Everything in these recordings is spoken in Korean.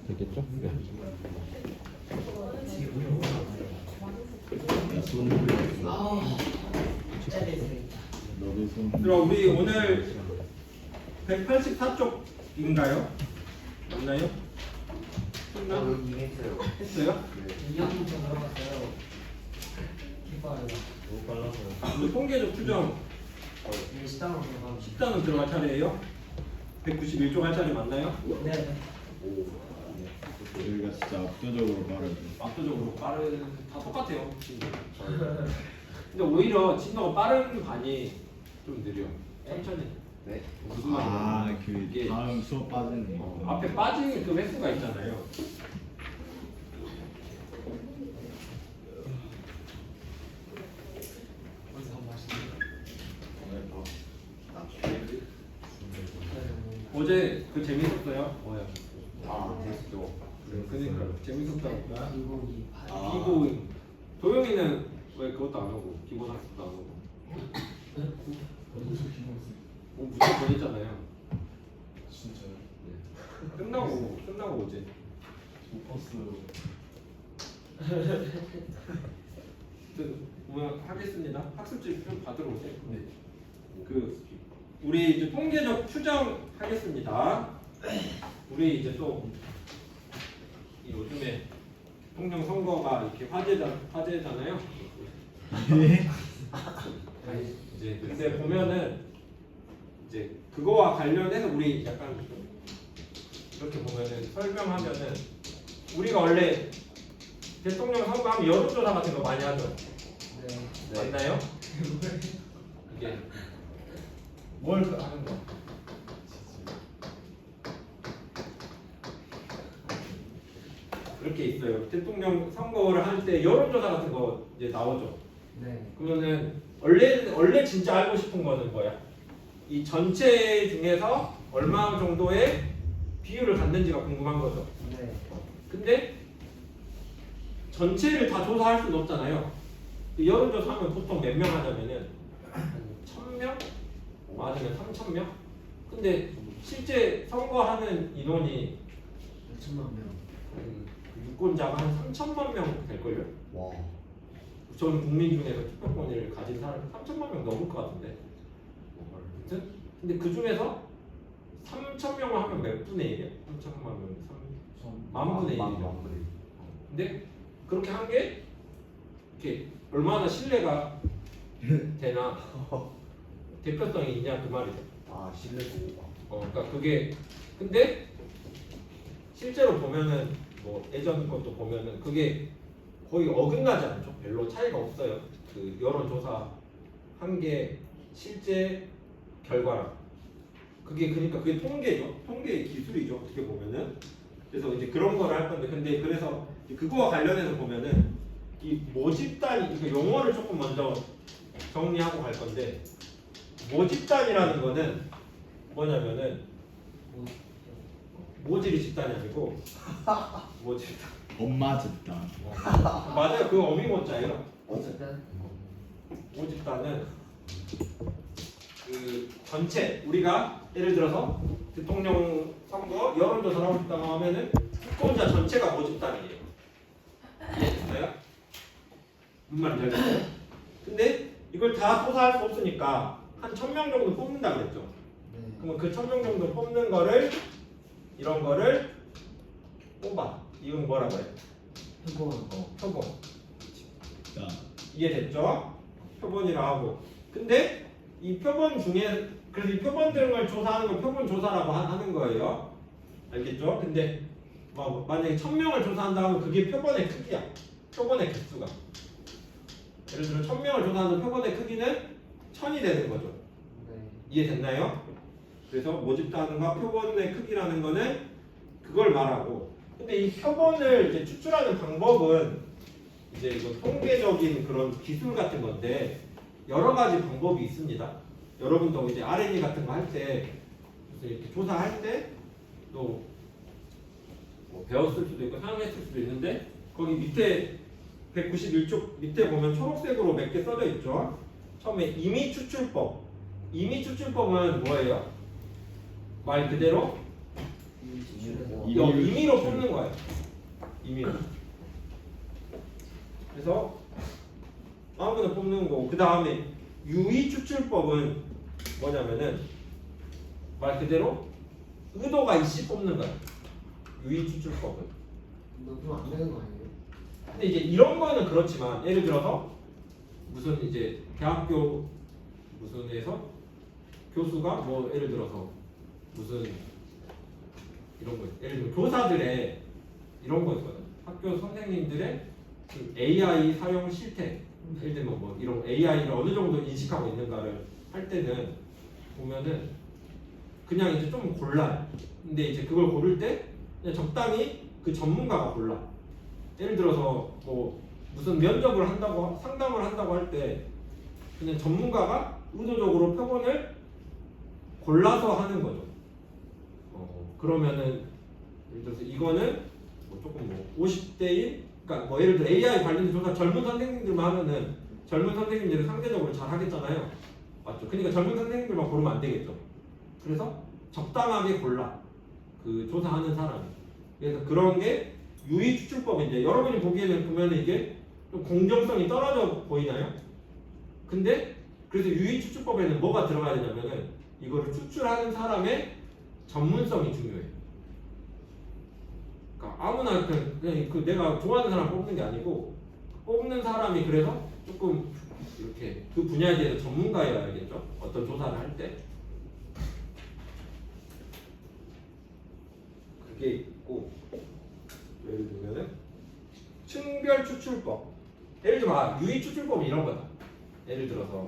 되겠죠? 네. 그럼 우리 오늘 184쪽인가요? 맞나요? 했어요? 이학년 들어갔어요. 기뻐요. 너무 빨라서. 우리 통계적 추정 식당으로 들어가면 10단은 들어갈 차례예요? 191쪽 할 차례 맞나요? 네. 저희가 진짜 압도적으로 빠르죠. 압도적으로 빠른 다 똑같아요. 근데 오히려 진도가 빠른 반이 좀 느려. 천천히. 네. 무슨 말이야? 그 이게 다음 수업 빠지는 거. 앞에 빠진 그 횟수가 있잖아요. 어제 그 재밌었어요? 뭐야? 됐죠. 그러니까 재밌었다니까. 이곡이 기고 도영이는 왜 그것도 안 하고 기본 학습도 안 하고? 무조건 보냈잖아요. 진짜요? 끝나고 오지. 못 봤어요. 오늘 하겠습니다. 학습지 좀 받으러 오세요. 네. 그 우리 이제 통계적 추정 하겠습니다. 우리 이제 또 이 요즘에 대통령 선거가 이렇게 화제잖아요. 네. 이제 근데 보면은 이제 그거와 관련해서 우리 약간 좀 이렇게 보면은 설명하면은 우리가 원래 대통령 선거하면 여론조사 같은 거 많이 하죠. 네. 맞나요? 이게 뭘 하는 거? 이렇게 있어요. 대통령 선거를 할 때 여론조사 같은 거 이제 나오죠. 네. 그러면은 원래 진짜 알고 싶은 거는 뭐야? 이 전체 중에서 얼마 정도의 비율을 갖는지가 궁금한 거죠. 네. 근데 전체를 다 조사할 수는 없잖아요. 여론조사하면 보통 몇 명 하냐면은 한 1000명? 많으면 3000명? 근데 실제 선거하는 인원이 5천만 명. 유권자가 한 3천만 명 될걸요? 와. 전 국민 중에서 투표권을 가진 사람이 3천만 명 넘을 것 같은데. 아무튼 근데 그 중에서 3,000명을 하면 몇 분의 1이야? 3천만 명, 10,000분의 1이죠. 근데 그렇게 한 게 이렇게 얼마나 신뢰가 되나 대표성이 있냐 그 말이죠. 아, 실내고. 그러니까 그게 근데 실제로 보면은 뭐 예전 것도 보면은 그게 거의 어긋나지 않죠. 별로 차이가 없어요. 그 여론조사 한 게 실제 결과랑 그게 그러니까 그게 통계죠. 통계의 기술이죠. 어떻게 보면은 그래서 이제 그런 거를 할 건데 근데 그래서 그거와 관련해서 보면은 이 모집단이 그 용어를 조금 먼저 정리하고 갈 건데 모집단이라는 거는 뭐냐면은 모질이 집단이 아니고 모집단. 엄마 집단. 맞아요. 그 어미 모자예요. 어쨌든 모집단은 그 전체 우리가 예를 들어서 대통령 선거 여론조사를 하고 싶다고 하면은 유권자 전체가 모집단이에요. 이해됐어요? 무슨 말인지 알겠어요? 근데 이걸 다 조사할 수 없으니까 한 1000명 정도 뽑는다 그랬죠. 네. 그러면 그 1000명 정도 뽑는 거를 이런 거를 뽑아. 이건 뭐라고 해? 표본. 자, 이해됐죠? 표본이라 하고. 근데 이 표본 중에 그래서 이 표본 등을 조사하는 걸 표본 조사라고 하는 거예요. 알겠죠? 근데 뭐 만약에 1000명을 조사한다 하면 그게 표본의 크기야. 표본의 개수가. 예를 들어 1000명을 조사하는 표본의 크기는 1000이 되는 거죠. 네. 이해됐나요? 그래서 모집단과 표본의 크기라는 거는 그걸 말하고. 근데 이 표본을 이제 추출하는 방법은 이제 이거 통계적인 그런 기술 같은 건데 여러 가지 방법이 있습니다. 여러분도 이제 R&D 같은 거 할 때 이렇게 조사할 때또 뭐 배웠을 수도 있고 사용했을 수도 있는데 거기 밑에 191쪽 밑에 보면 초록색으로 몇 개 써져 있죠. 처음에 임의 추출법. 임의 추출법은 뭐예요? 말 그대로 임의로 뽑는 거예요. 임의로. 그래서 아무거나 뽑는 거고 그 다음에 유의 추출법은 뭐냐면은 말 그대로 의도가 있이 뽑는 거예요. 유의 추출법은. 너무 안 되는 거 아니에요? 근데 이제 이런 거는 그렇지만 예를 들어서 무슨 이제 대학교 무슨에서 교수가 뭐 예를 들어서 무슨 이런 거 예를 들면 교사들의 이런 거 있거든. 학교 선생님들의 그 AI 사용 실태 예를 들면 뭐 이런 AI를 어느 정도 인식하고 있는가를 할 때는 보면은 그냥 이제 좀 골라요. 근데 이제 그걸 고를 때 그냥 적당히 그 전문가가 골라. 예를 들어서 뭐 무슨 면접을 한다고 상담을 한다고 할 때 그냥 전문가가 의도적으로 표본을 골라서 하는 거죠. 그러면은 예를 들어서 이거는 뭐 조금 뭐 50대인 그러니까 뭐 예를 들어 AI 관련 조사 젊은 선생님들만 하면은 젊은 선생님들은 상대적으로 잘 하겠잖아요. 맞죠? 그러니까 젊은 선생님들만 고르면 안 되겠죠. 그래서 적당하게 골라 그 조사하는 사람이. 그래서 그런 게 유의 추출법인데 여러분이 보기에는 보면 이게 좀 공정성이 떨어져 보이나요? 근데 그래서 유의 추출법에는 뭐가 들어가야 되냐면은 이거를 추출하는 사람의 전문성이 중요해요. 그러니까 아무나 그냥 그 내가 좋아하는 사람 뽑는 게 아니고 뽑는 사람이 그래서 조금 이렇게 그 분야에 대해서 전문가여야겠죠. 어떤 조사를 할 때. 그게 있고 예를 들면은 층별 추출법. 예를 들면 유의 추출법은 이런 거다. 예를 들어서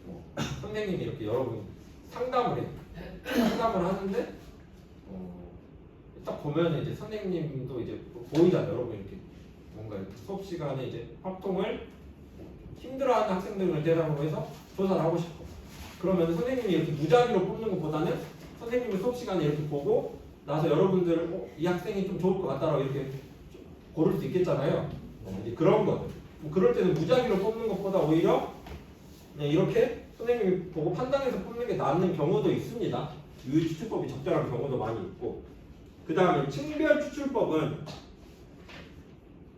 뭐 선생님이 이렇게 여러분 상담을 해. 상담을 하는데 딱 보면 이제 선생님도 이제 보이잖아요. 여러분 이렇게 뭔가 이렇게 수업 시간에 이제 활동을 힘들어하는 학생들을 대상으로 해서 조사를 하고 싶어. 그러면 선생님이 이렇게 무작위로 뽑는 것보다는 선생님이 수업 시간에 이렇게 보고 나서 여러분들 이 학생이 좀 좋을 것 같다라고 이렇게 고를 수 있겠잖아요. 이제 그런 거들. 그럴 때는 무작위로 뽑는 것보다 오히려 그냥 이렇게 선생님이 보고 판단해서 뽑는 게 낫는 경우도 있습니다. 유의 추출법이 적절한 경우도 많이 있고. 그 다음에 층별 추출법은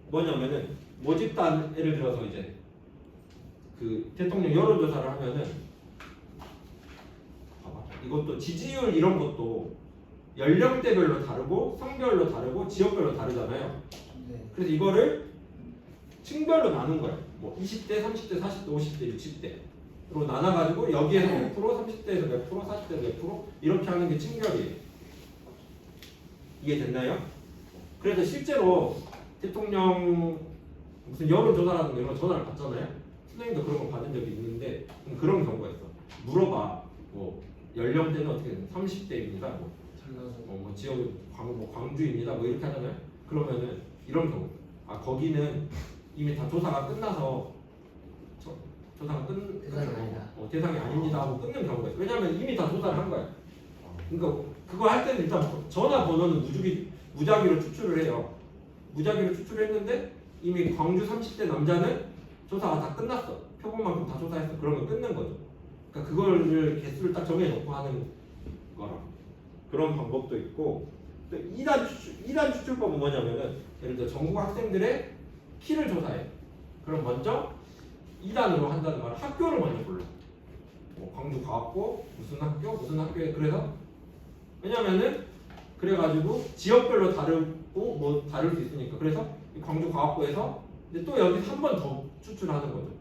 뭐냐면은 모집단 예를 들어서 이제 그 대통령 여론조사를 하면은 봐봐. 이것도 지지율 이런 것도 연령대별로 다르고 성별로 다르고 지역별로 다르잖아요. 네. 그래서 이거를 층별로 나눈 거예요. 뭐 20대, 30대, 40대, 50대, 60대로 나눠가지고 여기에서 몇 프로, 30대에서 몇 프로, 40대에서 몇 프로 이렇게 하는 게 층별이에요. 이해됐나요? 그래서 실제로 대통령 무슨 여론조사라든가 이런 거 전화를 받잖아요. 선생님도 그런 거 받은 적이 있는데 그런 경우가 있어. 물어봐. 뭐 연령대는 어떻게 되는? 30대입니다. 뭐 지역 광주입니다. 뭐 이렇게 하잖아요. 그러면은 이런 경우. 거기는 이미 다 조사가 끝나서 조사가 대상이 아닙니다 하고 끊는 경우가 있어요. 왜냐하면 이미 다 조사를 한 거예요. 그러니까 그거 할 때는 일단 전화번호는 무작위로 추출을 해요. 무작위로 추출을 했는데 이미 광주 30대 남자는 조사가 다 끝났어. 표본만큼 다 조사했어. 그러면 끊는 거죠. 그러니까 그거를 개수를 딱 정해놓고 하는 거라. 그런 방법도 있고 또 2단 추출법은 뭐냐면은 예를 들어 전국 학생들의 키를 조사해. 그럼 먼저 2단으로 한다는 말은 학교를 먼저 골라. 뭐 광주과학고 무슨 학교에 그래서 왜냐면은 그래가지고 지역별로 다르고 뭐 다를 수 있으니까 그래서 이 광주과학고에서 근데 또 여기서 한 번 더 추출하는 거죠.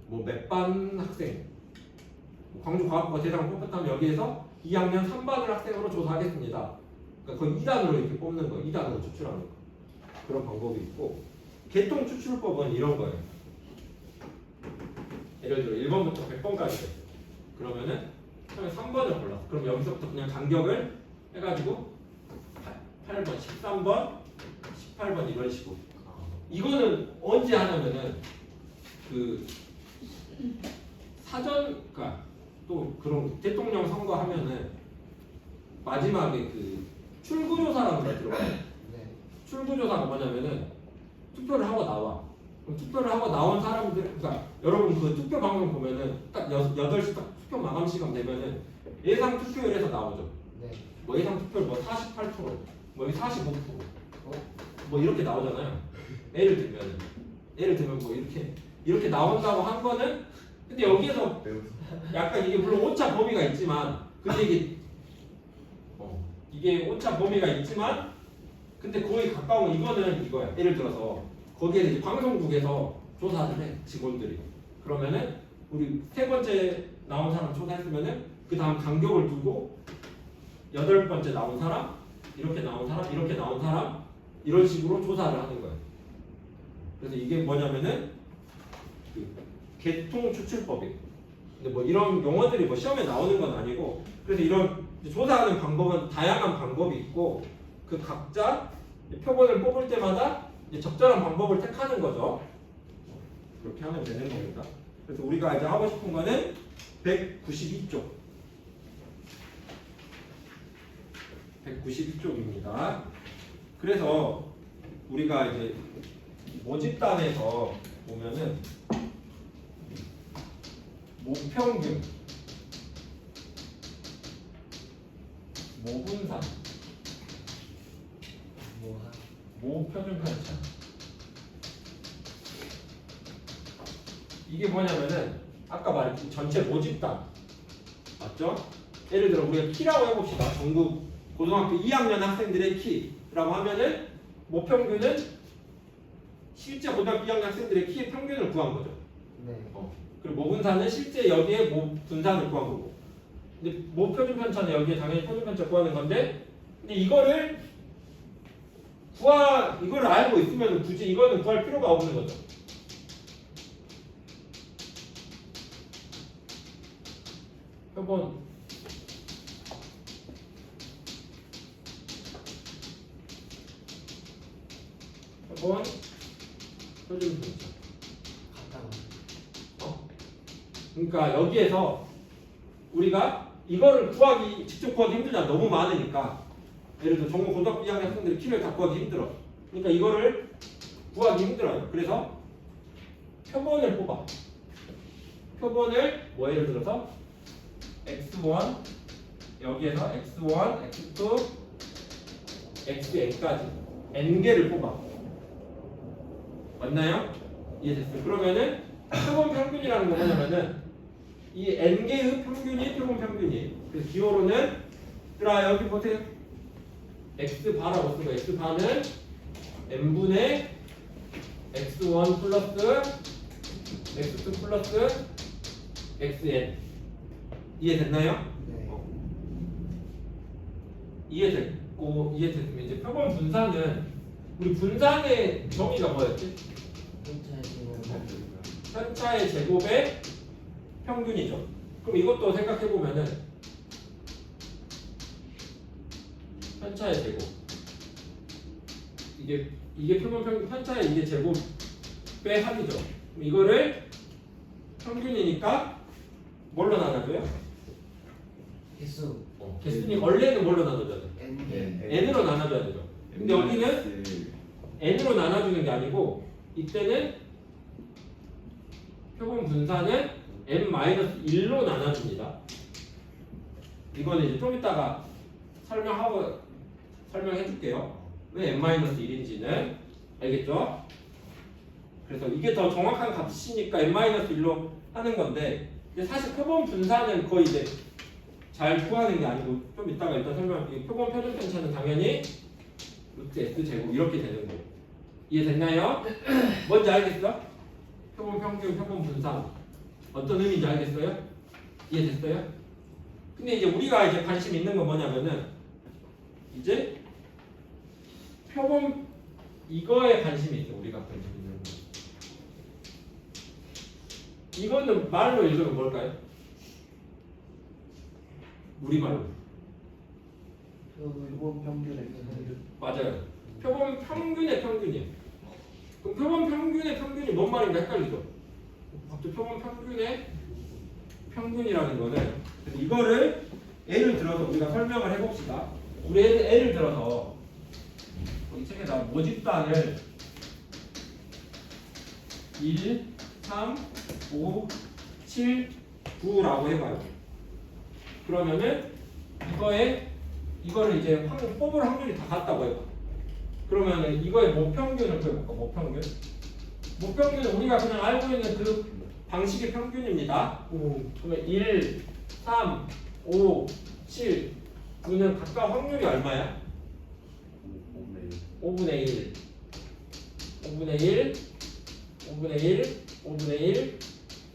뭐 몇 반 학생 뭐 광주과학고 대상 뽑혔다면 여기에서 2학년 3반을 학생으로 조사하겠습니다. 그러니까 거의 2단으로 이렇게 뽑는 거, 2단으로 추출하는 거 그런 방법이 있고 개통 추출법은 이런 거예요. 예를 들어 1번부터 100번까지 있어요. 그러면은 처음에 3번을 골랐어. 그럼 여기서부터 그냥 간격을 해가지고 8번, 13번, 18번 이런 식으로. 이거는 언제 하냐면은 그 사전, 그러니까 또 그런 대통령 선거 하면은 마지막에 그 출구조사라는 게 들어가요. 네. 출구조사가 뭐냐면은 투표를 하고 나와. 그럼 투표를 하고 나온 사람들, 그러니까 여러분 그 투표 방송 보면은 딱 8시 딱 투표 마감 시간 되면은 예상 투표율에서 나오죠. 네. 뭐 예상 투표율 뭐 48%, 뭐 여기 45%, 뭐 이렇게 나오잖아요. 예를 들면 뭐 이렇게 나온다고 한 거는 근데 여기에서 약간 이게 물론 오차 범위가 있지만 근데 이게 오차 범위가 있지만 근데 거의 가까운 이거는 이거야. 예를 들어서 거기에 이제 방송국에서 조사를 해 직원들이 그러면은 우리 세 번째 나온 사람 조사했으면은 그 다음 간격을 두고 여덟 번째 나온 사람 이렇게 나온 사람 이렇게 나온 사람 이런 식으로 조사를 하는 거예요. 그래서 이게 뭐냐면은 그 개통 추출법이에요. 근데 뭐 이런 용어들이 뭐 시험에 나오는 건 아니고 그래서 이런 조사하는 방법은 다양한 방법이 있고 그 각자 표본을 뽑을 때마다 이제 적절한 방법을 택하는 거죠. 그렇게 하면 되는 겁니다. 그래서 우리가 이제 하고 싶은 거는 192쪽. 192쪽입니다. 그래서 우리가 이제 모집단에서 보면은 모평균, 모분산, 모표준 편차. 이게 뭐냐면은 아까 말했던 전체 모집단 맞죠? 예를 들어 우리가 키라고 해봅시다. 전국 고등학교 2학년 학생들의 키라고 하면은 모평균은 실제 고등학교 2학년 학생들의 키의 평균을 구한 거죠. 네. 그리고 모분산은 실제 여기에 분산을 구한 거고. 근데 모표준 편차는 여기에 당연히 표준 편차 구하는 건데, 근데 이거를 알고 있으면 굳이 이거는 구할 필요가 없는 거죠. 표본 표준 편차. 그러니까 여기에서 우리가 이거를 직접 구하기 힘들잖아. 너무 많으니까. 예를 들어 전국 고등학교 2학년 학생들이 키를 다 구하기 힘들어. 그러니까 이거를 구하기 힘들어요. 그래서 표본을 뽑아. 표본을 뭐 예를 들어서 x1 여기에서 x1, x2, xn까지 n개를 뽑아. 맞나요? 이해됐어요? 그러면은 표본 평균이라는 건 뭐냐면은 이 n개의 평균이 표본 평균이. 그래서 기호로는 여기 보세요. x바라고 쓴 거. x바는 n분의 x1 플러스 x2 플러스 xn. 이해됐나요? 네. 이해됐으면 이제 표본 분산은 우리 분산의 정의가 뭐였지? 편차의 제곱의 평균이죠. 그럼 이것도 생각해 보면은 편차의 제곱 이게 표본 평균 편차의 이게 제곱의 합이죠. 그럼 이거를 평균이니까 뭘로 나눠줘요? 개수. 개수니 원래는 뭘로 나눠줘야 돼? N. n으로 나눠줘야 되죠. 근데 여기는 n으로 나눠주는 게 아니고 이때는 표본 분산은 n-1로 나눠줍니다. 이거는 이제 좀 이따가 설명해 줄게요. 왜 n-1인지는 알겠죠? 그래서 이게 더 정확한 값이니까 n-1로 하는 건데 사실 표본 분산은 거의 이제 잘 구하는 게 아니고 좀 이따가 일단 설명할게요. 표본 표준 편차는 당연히 루트 S 제곱 이렇게 되는 거예요. 이해됐나요? 뭔지 알겠어? 표본 평균, 표본 분산 어떤 의미인지 알겠어요? 이해됐어요? 근데 이제 우리가 이제 관심 있는 건 뭐냐면은 이제 표본 이거에 관심이 있어. 우리가 관심 있는 거. 이거는 말로 읽으면 뭘까요? 우리말로. 표본 평균의 평균. 맞아요. 표본 평균의 평균이에요. 그럼 표본 평균의 평균이 뭔 말인가 헷갈리죠? 갑자기 표본 평균의 평균이라는 거는 이거를 예를 들어서 우리가 설명을 해봅시다. 우리 예를 들어서 이 책에다 모집단을 1, 3, 5, 7, 9라고 해봐요. 그러면은 이거에 이거를 이제 뽑을 확률이 다 같다고 해봐. 그러면 이거의 모평균을 구해볼까? 모평균. 모평균은 우리가 그냥 알고 있는 그 방식의 평균입니다. 그러면 1, 3, 5, 7, 9는 각각 확률이 얼마야? 5분의 1, 5분의 1, 5분의 1, 5분의 1,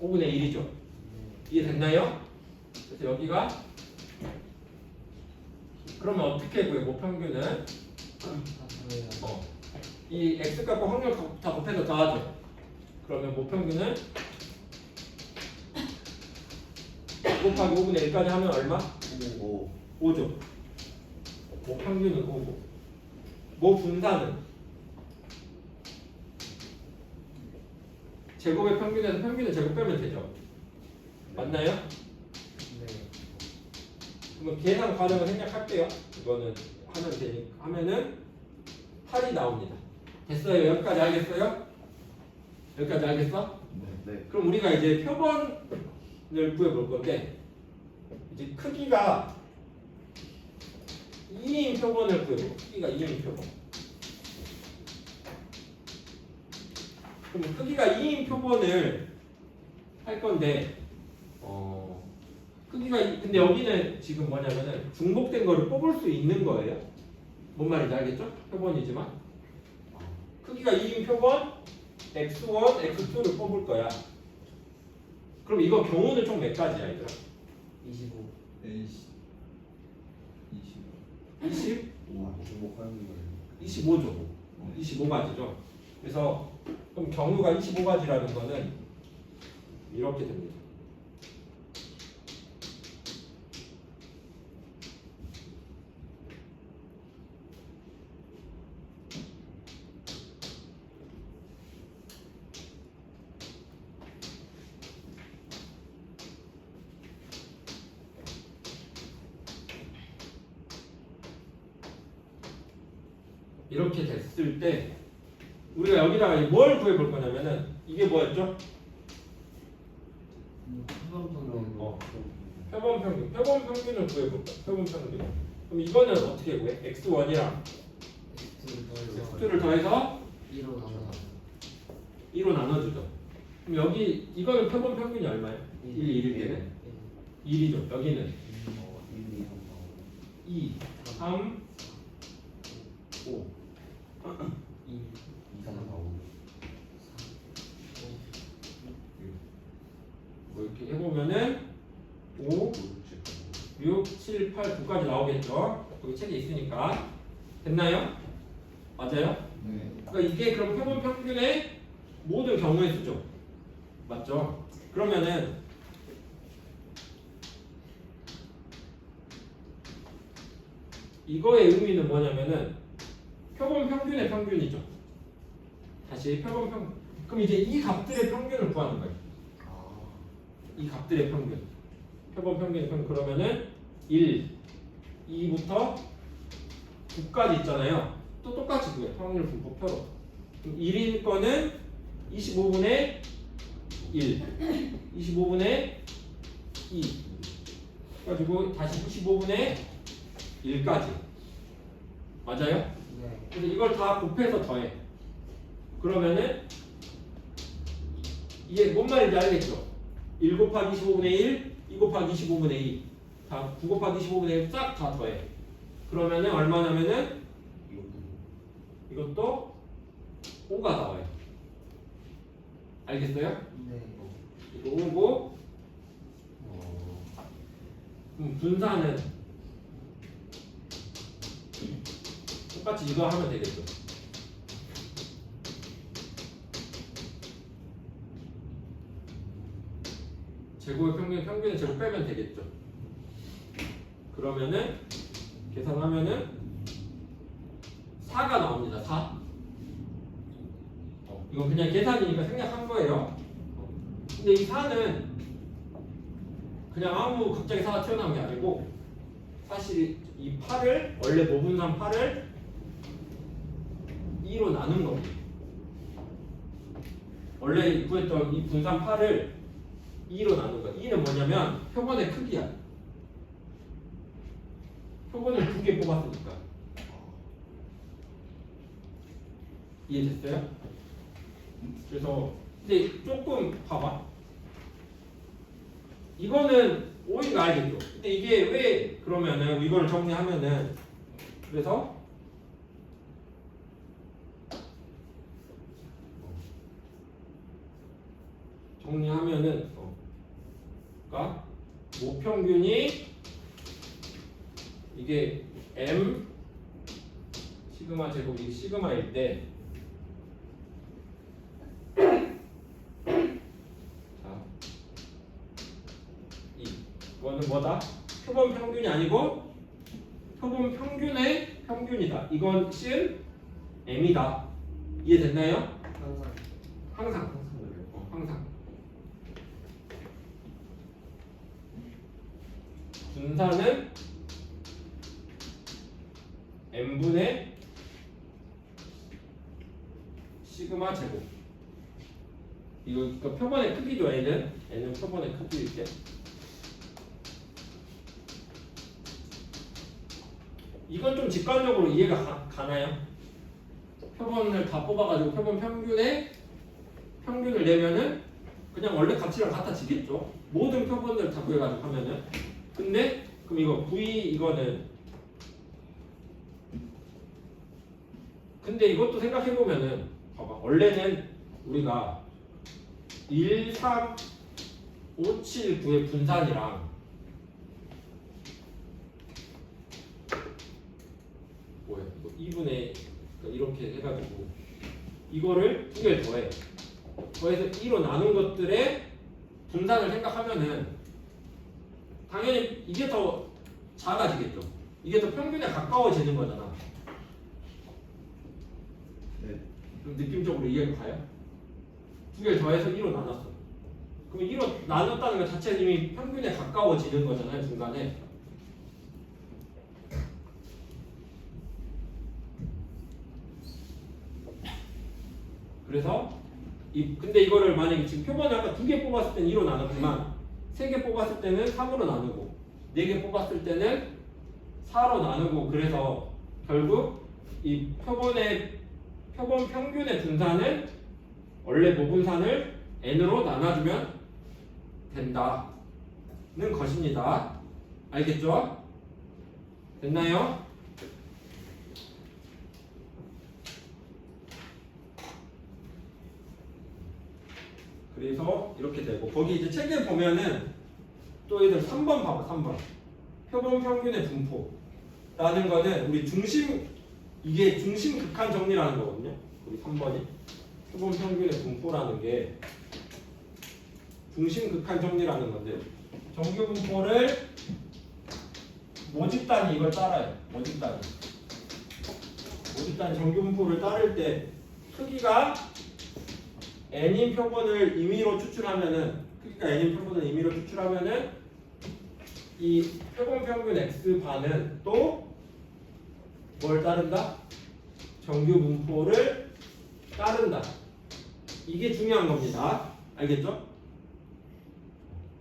5분의 1이죠. 이해됐나요? 그래서 여기가 그러면 어떻게 구해? 모평균은 이 x값과 확률 다 곱해서 더하죠. 그러면 모평균은 5 곱하기 5분의 1까지 하면 얼마? 5죠. 모평균은 5고 모분산은 제곱의 평균에서 평균을 제곱 빼면 되죠. 맞나요? 네. 그러면 계산 과정을 생략할게요. 이거는 하면 되니까 하면은 8이 나옵니다. 됐어요? 여기까지 알겠어요? 여기까지 알겠어? 네. 그럼 우리가 이제 표본을 구해볼 건데 이제 크기가 2인 표본을 구해볼게요. 크기가 2인 표본. 그럼 크기가 2인 표본을 할 건데 크기가 근데 여기는 지금 뭐냐면은 중복된 거를 뽑을 수 있는 거예요. 뭔 말인지 알겠죠? 표본이지만 크기가 2인 표본 x1, x2를 뽑을 거야. 그럼 이거 경우는 총 몇 가지야, 얘들아? 25. 20? 중복하는 거예요. 25죠. 25가지죠. 그래서 그럼 경우가 25가지라는 거는 이렇게 됩니다. 이렇게 됐을 때 우리가 여기다가 뭘 구해볼 거냐면은 이게 뭐였죠? 표본 평균. 표본 평균을 구해볼까? 표본 평균. 그럼 이거는 어떻게 구해? x1이랑 x2를 더해서 2로 나눠. 2로 나눠주죠. 그럼 여기 이거는 표본 평균이 얼마예요? 1, 1일 때는 1이죠. 여기는 2, 3, 5 2, 뭐 이렇게 해보면은 5, 6, 7, 8, 9까지 나오겠죠. 여기 책에 있으니까. 됐나요? 맞아요? 네. 그러니까 이게 그럼 표본 평균의 모든 경우의 수죠. 맞죠? 그러면은 이거의 의미는 뭐냐면은 표본 평균의 평균이죠. 다시 표본 평균. 그럼 이제 이 값들의 평균을 구하는 거예요. 이 값들의 평균. 표본 평균의 평균. 그러면은 1, 2부터 9까지 있잖아요. 또 똑같이 구해. 확률 분포표로. 그럼 1인 거는 25분의 1, 25분의 2. 그래가지고 다시 25분의 1까지. 맞아요? 네. 그래서 이걸 다 곱해서 더해. 그러면은 이게 뭔 말인지 알겠죠? 1 곱하기 25분의 1, 2 곱하기 25분의 2, 다 9 곱하기 25분의 1 싹 다 더해. 그러면은 얼마냐면은 이것도 5가 나와요. 알겠어요? 네. 이거 5고 분산은 똑같이 이거 하면 되겠죠. 제곱의 평균의 제곱 빼면 되겠죠. 그러면은 계산하면은 4가 나옵니다. 4. 이건 그냥 계산이니까 생략한 거예요. 근데 이 4는 그냥 아무 갑자기 4가 튀어나온 게 아니고 사실 이 8을 원래 모분산 8을 2로 나눈 겁니다. 원래 구했던 이 분산 8을 2로 나눈 거야. 2는 뭐냐면 표본의 크기야. 표본을 2개 뽑았으니까. 이해됐어요? 그래서 근데 조금 봐봐. 이거는 O인 거 알겠죠? 근데 이게 왜 그러면은 이거를 정리하면은 그래서 정리하면은 그러니까 모평균이 이게 M 시그마 제곱이 시그마일 때 자, 이거는 뭐다? 표본 평균이 아니고 표본 평균의 평균이다. 이건 실 M이다. 이해됐나요? 항상 항상 항상 분산은 n분의 시그마 제곱. 이거 그러니까 표본의 크기죠. n은 표본의 크기일 때. 이건 좀 직관적으로 이해가 가나요? 표본을 다 뽑아가지고 표본 평균을 내면은 그냥 원래 가치랑 같아지겠죠. 모든 표본들 다 구해가지고 하면은. 근데 그럼 이거 V 이거는 근데 이것도 생각해보면은 봐봐. 원래는 우리가 1, 3, 5, 7, 9의 분산이랑 뭐야 이거 2분의 이렇게 해가지고 이거를 2개 더해서 2로 나눈 것들의 분산을 생각하면은 당연히 이게 더 작아지겠죠. 이게 더 평균에 가까워지는 거잖아. 네. 그럼 느낌적으로 이해가 가요? 2개를 더해서 2로 나눴어. 그럼 2로 나눴다는 것 자체는 이미 평균에 가까워지는 거잖아요. 중간에. 그래서 근데 이거를 만약에 지금 표본을 아까 2개 뽑았을 때는 2로 나눴지만 3개 뽑았을 때는 3으로 나누고 4개 뽑았을 때는 4로 나누고 그래서 결국 이 표본 평균의 분산은 원래 모분산을 n으로 나눠주면 된다는 것입니다. 알겠죠? 됐나요? 그래서 이렇게 되고 거기 이제 책에 보면은 또 얘들 3번 봐봐. 3번 표본 평균의 분포라는 거는 우리 이게 중심 극한 정리라는 거거든요. 우리 3번이 표본 평균의 분포라는 게 중심 극한 정리라는 건데 정규 분포를 모집 단위 이걸 따라요. 모집 단위 정규 분포를 따를 때 크기가 n인 표본을 임의로 추출하면은 이 표본 평균 x 반은 또 뭘 따른다? 정규 분포를 따른다. 이게 중요한 겁니다. 알겠죠?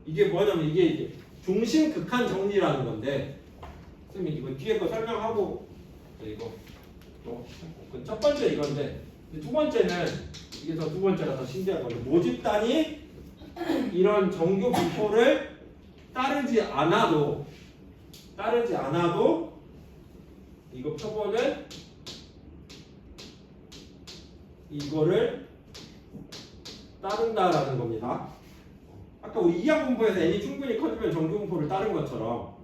이게 뭐냐면 이게 이제 중심 극한 정리라는 건데 선생님 이거 뒤에 거 설명하고 이거 첫 번째 이건데 두 번째는 이게 두 번째가 더 신기한 건데 모집단이 이런 정규 분포를 따르지 않아도 이거 표본은 이거를 따른다라는 겁니다. 아까 우리 이항 분포에서 n이 충분히 커지면 정규 분포를 따른 것처럼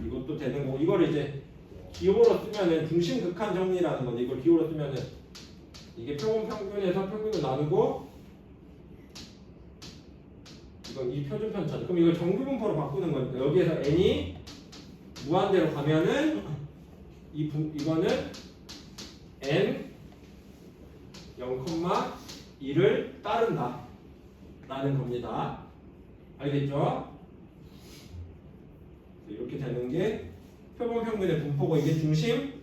이것도 되는 거고 이거를 이제 기호로 쓰면은 중심 극한 정리라는 건데 이걸 기호로 쓰면은 이게 표본 평균에서 평균을 나누고 이건 이 표준 편차죠. 그럼 이걸 정규 분포로 바꾸는 거니까 여기에서 n이 무한대로 가면은 이거는 n 0,1을 따른다 라는 겁니다. 알겠죠? 이렇게 되는 게 표본 평균의 분포고 이게 중심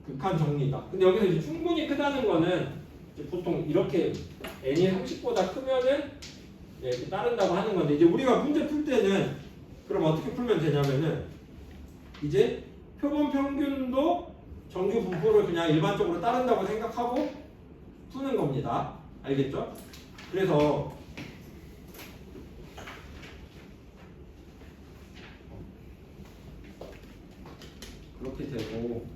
극한 정리다. 근데 여기서 이제 충분히 크다는 거는 이제 보통 이렇게 n이 30보다 크면은 이렇게 따른다고 하는 건데 이제 우리가 문제 풀 때는 그럼 어떻게 풀면 되냐면은 이제 표본 평균도 정규 분포를 그냥 일반적으로 따른다고 생각하고 푸는 겁니다. 알겠죠? 그래서 그렇게 되고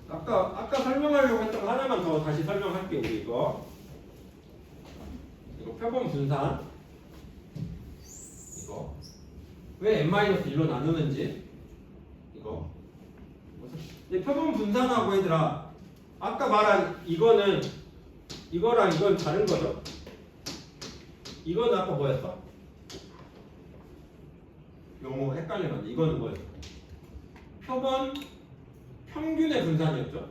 아까 설명하려고 했던 거 하나만 더 다시 설명할게요. 우리 이거 표본 분산 이거 왜 n-1로 나누는지 이거 근데 표본 분산하고 얘들아 아까 말한 이거는 이거랑 이건 다른 거죠? 이거는 아까 뭐였어? 용어 헷갈리면 이거는 뭐였어? 표본 평균의 분산이었죠?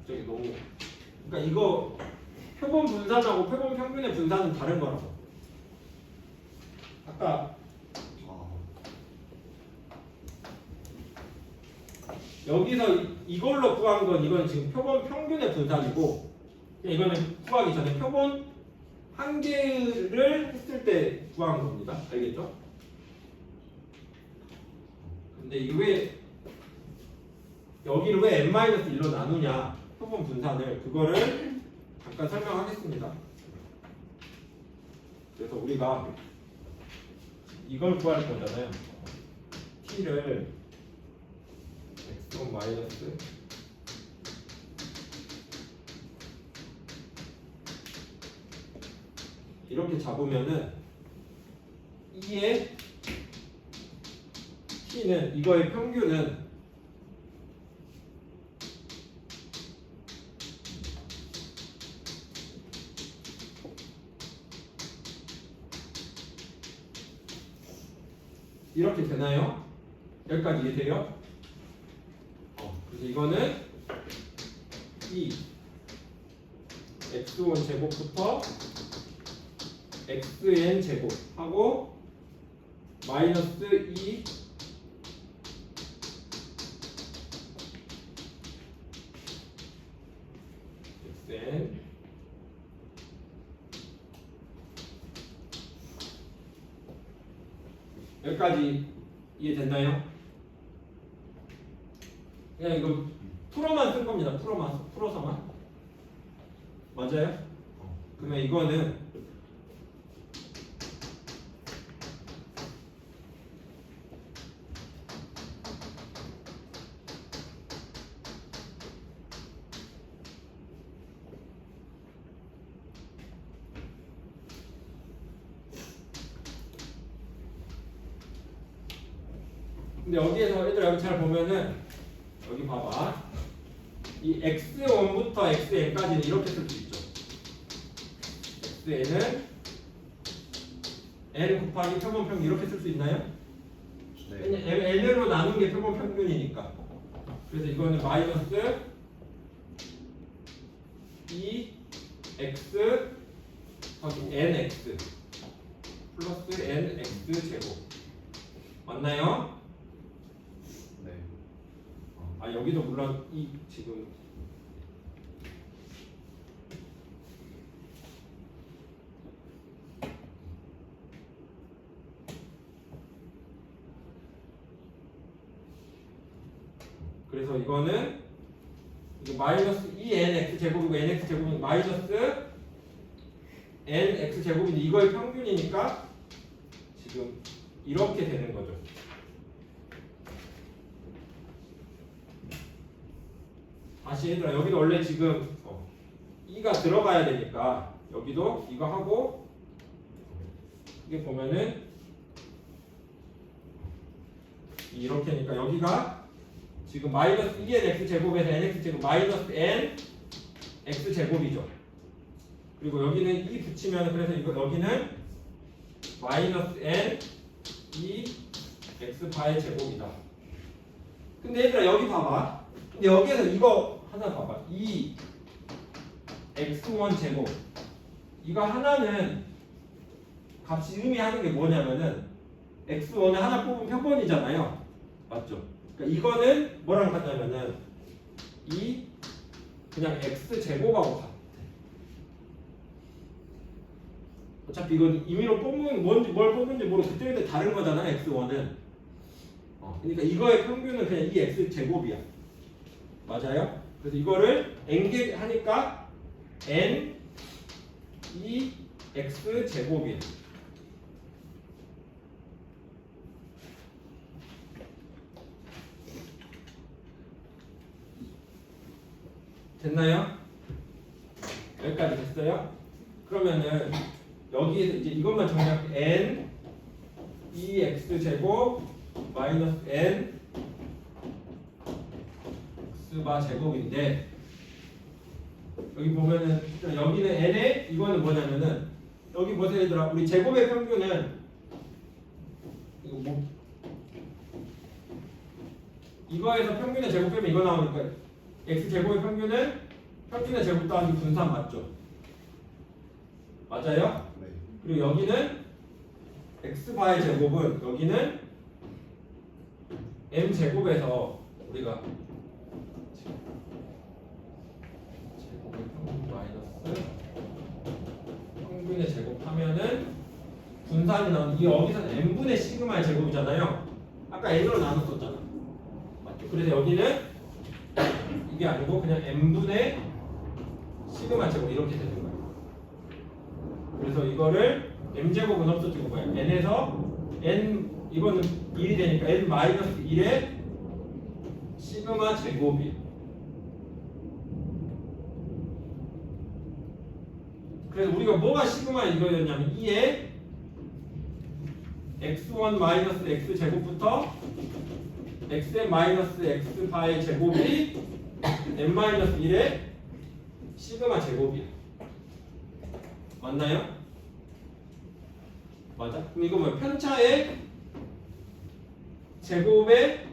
저기 너무 그러니까 이거 표본 분산하고 표본 평균의 분산은 다른 거라고. 아까 여기서 이걸로 구한 건 이건 지금 표본 평균의 분산이고 이거는 구하기 전에 표본 한 개를 했을 때 구한 겁니다. 알겠죠? 근데 이게 왜 여기를 왜 n-1로 나누냐 표본 분산을 그거를 잠깐 설명하겠습니다. 그래서 우리가 이걸 구할 거잖아요. t를 x1 마이너스 이렇게 잡으면은 2의 t는 이거의 평균은 이렇게 되나요? 여기까지 이해돼요? 그래서 이거는 이 x1 제곱부터 xn 제곱하고 마이너스 2 xn 여기까지 이해됐나요? 그냥 이거 풀어만 쓸 겁니다. 풀어서만. 맞아요? 그러면 이거는 근데 여기에서 얘들아 여기 잘 보면은 여기 봐봐 이 x1부터 xn까지는 이렇게 쓸 수 있죠. xn은 n 곱하기 표본 평균 이렇게 쓸 수 있나요? 네. n으로 나눈 게 표본 평균이니까. 그래서 이거는 마이너스 2x 더하기 nx 플러스 nx 제곱 맞나요? 네. 아 여기도 물론 이 지금 그래서 이거는 이거 마이너스 2nx 제곱이고 nx 제곱은 마이너스 nx 제곱인데 이거의 평균이니까 지금 이렇게 되는 거죠. 다시 얘들아 여기도 원래 지금 2가 들어가야 되니까 여기도 이거 하고 이게 보면은 이렇게니까 여기가 지금 마이너스 2n x 제곱에서 nx 제곱 마이너스 n x 제곱이죠. 그리고 여기는 2 붙이면 그래서 이거 여기는 마이너스 n 2 x 바의 제곱이다. 근데 얘들아 여기 봐봐. 근데 여기에서 이거 하나 봐봐. 2 x1 제곱 이거 하나는 값이 의미하는 게 뭐냐면은 x1을 하나 뽑은 표본이잖아요. 맞죠? 그러니까 이거는 뭐랑 같냐면은 이 그냥 x 제곱하고 같아. 어차피 이건 임의로 뽑는 뭔지 뭘 뽑는지 모르고 그때그때 다른 거잖아. x1은 그러니까 이거의 평균은 그냥 이 x 제곱이야. 맞아요? 그래서 이거를 n개 하니까 n 이 x 제곱이야. 됐나요? 여기까지 됐어요? 그러면은 여기에서 이제 이것만 정리할게. n 2x 제곱 마이너스 n x바 제곱인데 여기 보면은 여기는 n에 이거는 뭐냐면은 여기 보세요 얘들아. 우리 제곱의 평균은 이거 뭐 이거에서 평균의 제곱 빼면 이거 나오니까 x 제곱의 평균은 평균의 제곱 더하기 분산 맞죠? 맞아요? 네. 그리고 여기는 x바의 제곱은 여기는 m 제곱에서 우리가 제곱의 평균 마이너스 평균의 제곱하면은 분산이 나오는 이 여기서는 n분의 시그마의 제곱이잖아요. 아까 n으로 나눴었잖아. 맞죠? 그래서 여기는 이게 아니고 그냥 n분의 시그마 제곱 이렇게 되는 거예요. 그래서 이거를 m제곱은 없어지고 뭐야? n에서 n 이거는 1이 되니까 n 마이너스 1의 시그마 제곱이. 그래서 우리가 뭐가 시그마 이거였냐면 2의 x1 마이너스 x 제곱부터 xn 마이너스 x 바의 제곱이 n 마이너스 1의 시그마 제곱이야. 맞나요? 맞아? 그럼 이거 뭐야? 편차의 제곱의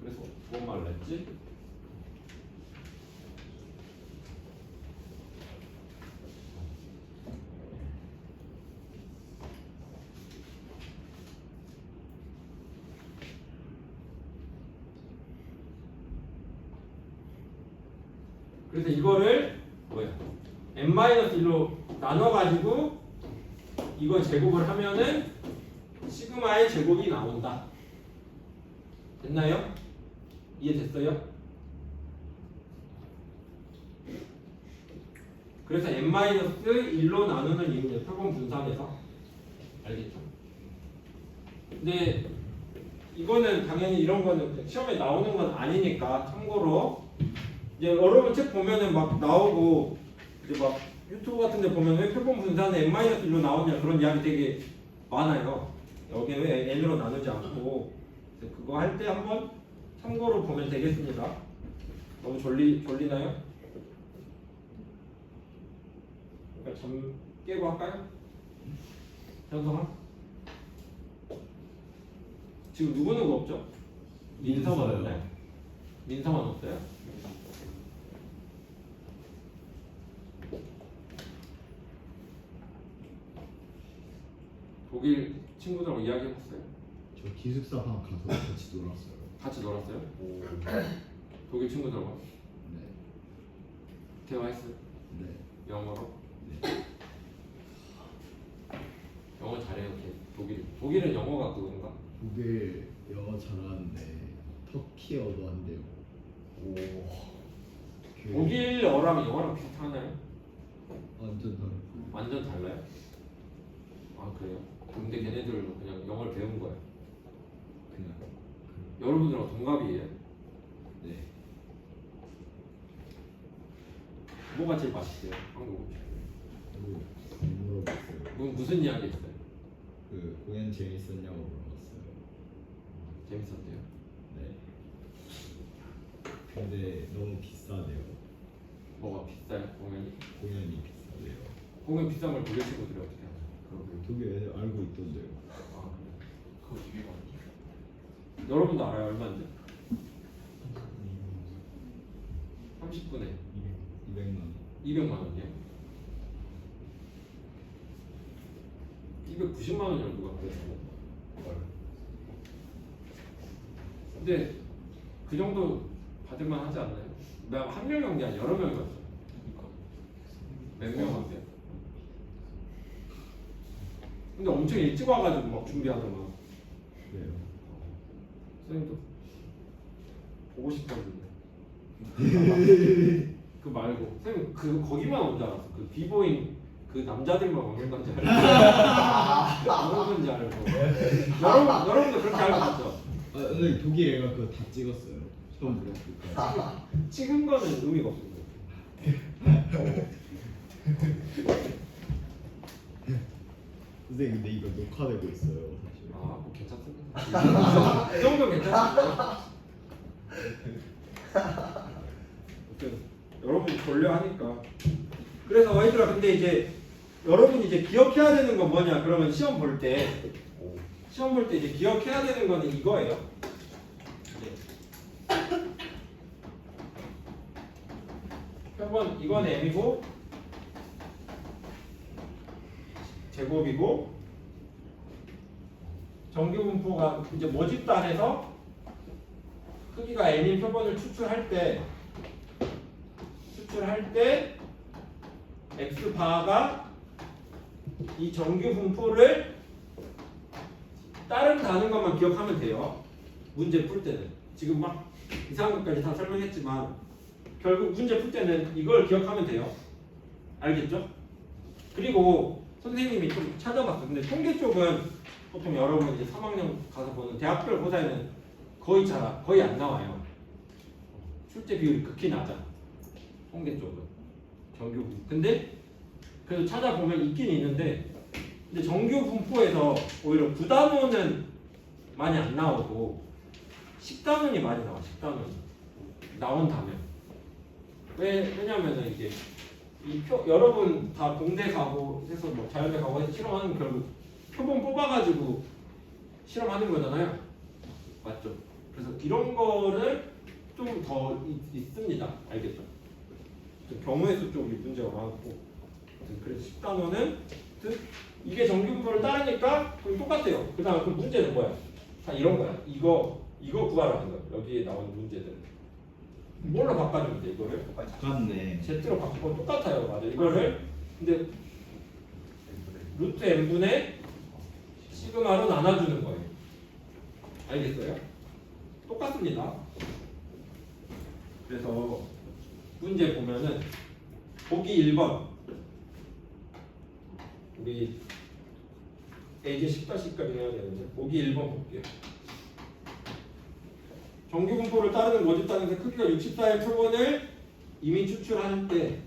그래서 뭔 말을 했지? 그래서 이거를 뭐야? n-1로 나눠가지고 이거 제곱을 하면은 시그마의 제곱이 나온다. 됐나요? 이해됐어요? 그래서 n-1로 나누는 이유는 표본 분산에서 알겠죠? 근데 이거는 당연히 이런 거는 시험에 나오는 건 아니니까 참고로 이제 여러분 책 보면은 막 나오고 이제 막 유튜브 같은 데 보면 왜 표본 분산에 n-1로 나오냐 그런 이야기 되게 많아요. 여기는 왜 n으로 나누지 않고 그거 할 때 한번 참고로 보면 되겠습니다. 너무 졸리나요? 그러니까 잠 깨고 할까요? 현성아? 지금 누구누구 없죠? 민성은 없어요. 없나요? 민성은 없어요? 독일 친구들하고 이야기해봤어요? 저 기숙사 방 가서 같이 놀았어요. 같이 놀았어요? 독일 친구들하고 네. 대화했어요? 네. 영어로? 네. 영어 잘해요. 독일은 영어가 그건가? 독일 영어 잘하는데 터키어도 안 되고. 오. 독일어랑 영어랑 비슷하나요? 완전 다르고. 완전 달라요? 아 그래요? 근데 걔네들도 그냥 영어를 배운 거예요. 그냥 여러분들하고 동갑이에요? 네. 뭐가 제일 맛있어요? 한국 그리고 물어봤어요. 무슨 이야기 했어요? 그 공연 재밌었냐고 물어봤어요. 재밌었대요? 네. 근데 너무 비싸대요. 뭐가 비싸요? 공연이? 공연이 비싸대요. 공연 비싼 걸 독일 친구들이 어떻게 하나요? 그러면 독일 애들 알고 있던데요. 아 그래. 그거 되게 많이. 여러분도 알아요? 얼마인데? 30분에 200만 원. 200만 원이요? 290만 원이라고 누가 그랬어? 근데 그 정도 받을만 하지 않나요? 내가 한 명이 온 게 아니라 여러 명이 왔어. 몇 명 왔대요? 근데 엄청 일찍 와가지고 막 준비하더만. 그래요. 선생님도 보고 싶었는데. 그 말고 선생님 그 거기만 온 줄 알았어. 그 비보잉 그 남자들만 오는 건지 알고. 그런 건지 알고. 여러분도 그렇게 알고 있죠? 아, 선생님 독일 애가 그거 다 찍었어요. 처음부터 끝까지. 찍은 거는 의미가 없습니다. 선생님 근데 이거 녹화되고 있어요 사실. 아, 뭐 괜찮습니다. 이 정도 괜찮습니다. 아무튼 여러분이 졸려 하니까. 그래서 얘들아 근데 이제 여러분이 이제 기억해야 되는 건 뭐냐? 그러면 시험 볼 때 이제 기억해야 되는 거는 이거예요. 표본 이건 m이고 제곱이고 정규 분포가 이제 모집단에서 크기가 n인 표본을 추출할 때 x 바가 이 정규 분포를 따른다는 것만 기억하면 돼요. 문제 풀 때는 지금 막 이상한 것까지 다 설명했지만 결국 문제 풀 때는 이걸 기억하면 돼요. 알겠죠? 그리고 선생님이 좀 찾아봤어요. 근데 통계 쪽은 보통 여러분 이제 3학년 가서 보는 대학별 고사에는 거의 안 나와요. 출제 비율이 극히 낮아. 통계 쪽은 정규 분포. 근데 그래도 찾아보면 있긴 있는데 근데 정규 분포에서 오히려 부단원은 많이 안 나오고 식단원이 많이 나와. 식단원 나온다면 왜냐면은 이게 여러분 다 공대 가고 해서 뭐 자연대 가고 해서 실험하는 거 결국 표본 뽑아가지고 실험하는 거잖아요. 맞죠? 그래서 이런 거를 좀 더 있습니다. 알겠죠? 경우의 수 쪽이 문제가 많고 그래서 10단원은 이게 정규 분포를 따르니까 그럼 똑같아요. 그 다음에 그 문제는 뭐야? 다 이런 거야. 이거 구하라는 거야. 여기에 나오는 문제들 뭘로 바꿔주면 돼? 이거를 똑같네. Z로 바꾸면 똑같아요. 맞아. 이거를 근데 루트 n분의 시그마로 나눠주는 거예요. 알겠어요? 똑같습니다. 그래서 문제 보면은 보기 1번 우리 이제 10-10까지 해야 되는데 보기 1번 볼게요. 정규 분포를 따르는 모집단에서 크기가 64의 표본을 이미 추출할 때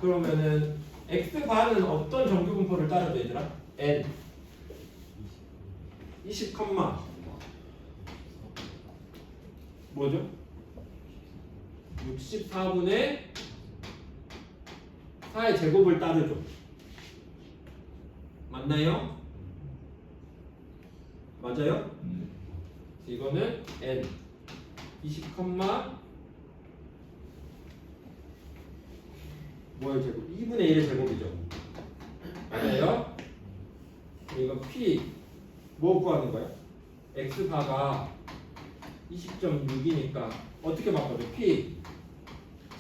그러면은 x바는 어떤 정규 분포를 따르죠 얘들아? n 20, 뭐죠? 64분의 4의 제곱을 따르죠. 맞나요? 맞아요? 이거는 n 20, 뭐의 제곱? 2분의 1의 제곱이죠. 맞아요? 이건 p 뭐 구하는 거야? x바가 20.6이니까 어떻게 바꿔줘? p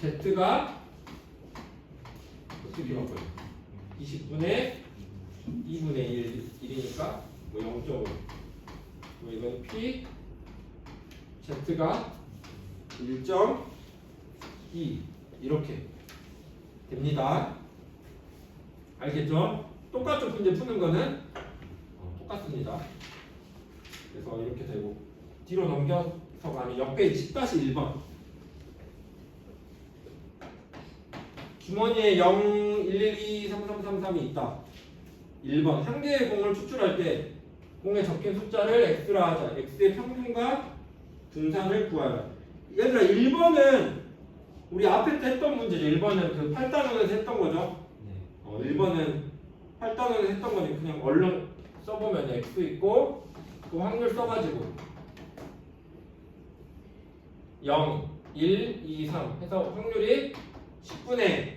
z가 어떻게 바꿔줘? 20분의 2분의 1이니까 뭐 0.5. 뭐 이건 p z가 1.2 이렇게 됩니다. 알겠죠? 똑같은 문제 푸는 거는 똑같습니다. 그래서 이렇게 되고 뒤로 넘겨서가 아니라 옆페이지 10-1번 주머니에 0, 112, 3333이 있다. 1번 한 개의 공을 추출할 때 공에 적힌 숫자를 x라 하자. x의 평균과 분산을 구하라. 얘들아 1번은 우리 앞에 때 했던 문제죠. 1번은 그 8단원에서 했던 거죠. 1번은 8단원에서 했던 거니 그냥 얼른 써보면 x 있고 그 확률 써가지고 0, 1, 2, 3 해서 확률이 10분의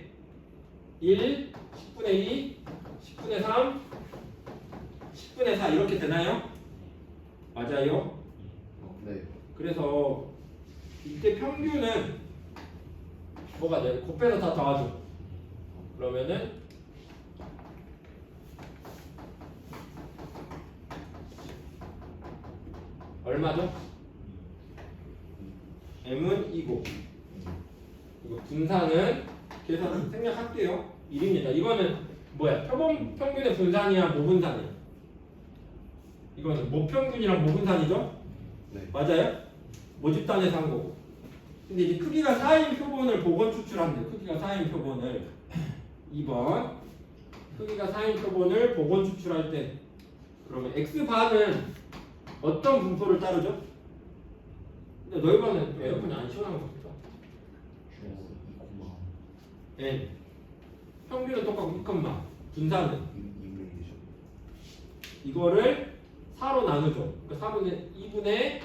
1, 10분의 2, 10분의 3, 10분의 4 이렇게 되나요? 맞아요? 네. 그래서 이때 평균은 뭐가 돼요? 곱해서 다 더하죠. 그러면은 얼마죠? m은 2고 이거 분산은 계산 생략할게요. 1입니다. 이거는 뭐야? 표본 평균의 분산이야, 모분산이야? 이거는 모평균이랑 모분산이죠? 네. 맞아요? 모집단에서 한 거고. 근데 이제 크기가 4인 표본을 복원 추출한대. 크기가 4인 표본을 2번 크기가 4인 표본을 복원 추출할 때 그러면 x반은 어떤 분포를 따르죠? 근데 너희 반은 에어컨이 안 시원한 거 같죠? n 평균은 똑같고 2컴마 분산은 이거를 4로 나누죠. 그러니까 2분의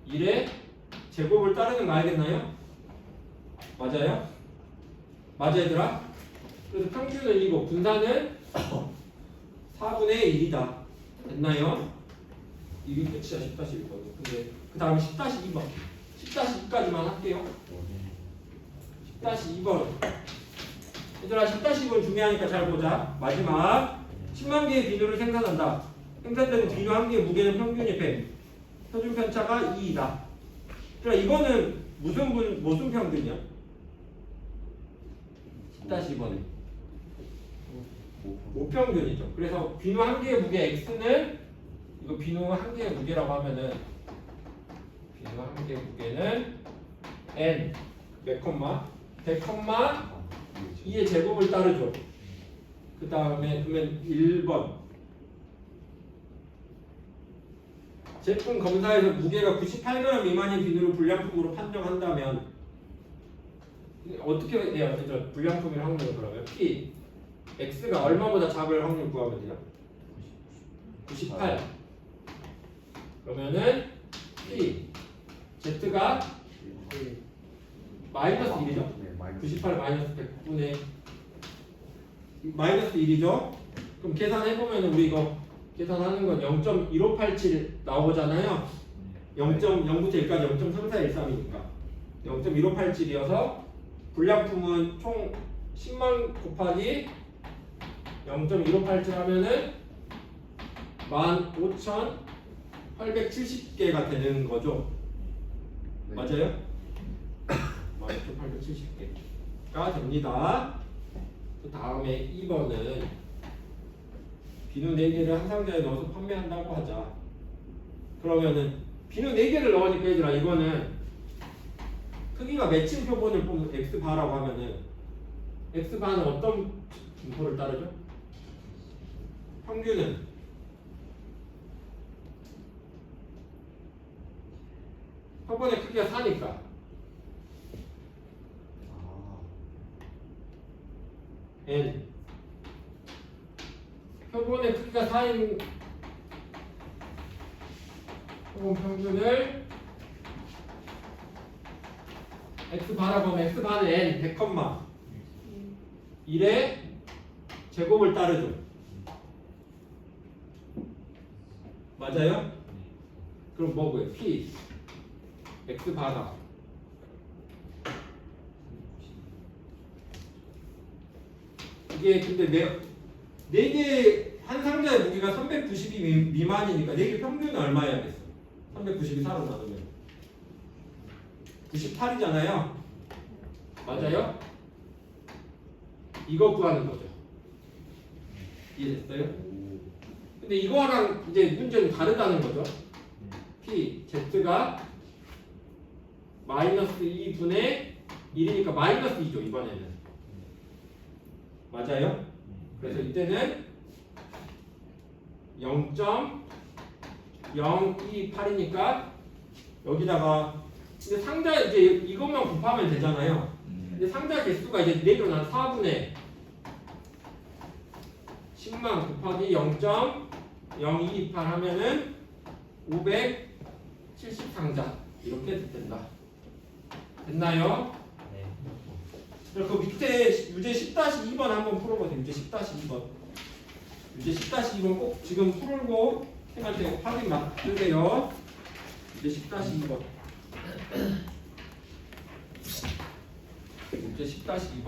1의 제곱을 따르는 거 알겠나요? 맞아요? 맞아 얘들아? 그래서 평균은 2고 분산은 4분의 1이다. 됐나요? 이게 끝이야 10-1번은. 근데 그 다음에 10-2번 10-2까지만 할게요. 10-2번 얘들아 10-2번 중요하니까 잘 보자. 마지막 10만 개의 비누를 생산한다. 생산되는 비누 한 개의 무게는 평균이 100 표준 편차가 2이다. 그러니까 이거는 무슨 평균이야? 10-2번에 모평균이죠. 그래서 비누 한 개의 무게 x는 이거 비누 한 개의 무게라고 하면은 비누 한 개의 무게는 n 몇 콤마 100 콤마 2의 제곱을 따르죠. 그 다음에 그러면 1번 제품 검사에서 무게가 98g 미만인 비누를 불량품으로 판정한다면 어떻게 해야 되죠? 불량품이라 확률을 그러면 P X가 얼마보다 작을 확률 구하면 돼요? 98 그러면은 P Z가 마이너스 1이죠? 98 마이너스 100분의 마이너스 1이죠? 그럼 계산해보면 우리 이거 계산하는 건 0.1587 나오잖아요. 0.0부터 1까지 0.3413이니까 0.1587이어서 불량품은 총 10만 곱하기 0.1587 하면은 15,870개가 되는 거죠. 네. 맞아요? 15,870개가 됩니다. 그 다음에 2번은 비누 4개를 한 상자에 넣어서 판매한다고 하자. 그러면은 비누 4개를 넣으니까 얘들아 이거는 크기가 맺힌 표본을 뽑는 x바라고 하면은 x바는 어떤 분포를 따르죠? 평균은 표본의 크기가 4니까 n 표본의 크기가 4인 표본 평균을 x바라고 하면 x바는 n 100, 1의 제곱을 따르죠. 맞아요? 그럼 뭐고요? p x바가 이게 근데 4개 한 상자의 무게가 392 미만이니까 4개 평균은 얼마야겠어? 392 4로 나누면 98이잖아요. 맞아요? 이거 구하는 거죠. 이해됐어요? 근데 이거랑 이제 문제는 다르다는 거죠. P, Z가 마이너스 2분의 1이니까 마이너스 2죠 이번에는. 맞아요? 그래서 이때는 0.028이니까 여기다가 근데 상자 이제 이것만 곱하면 되잖아요. 근데 상자 개수가 이제 4개로 난 4분의 10만 곱하기 0.0228 하면은 570상자 이렇게 된다. 됐나요? 네. 그 밑에 유제 10-2번 한번 풀어보세요. 유제 10-2번. 유제 10-2번 꼭 지금 풀고 쌤한테 확인 맡으세요. 유제 10-2번. 유제 10-2번.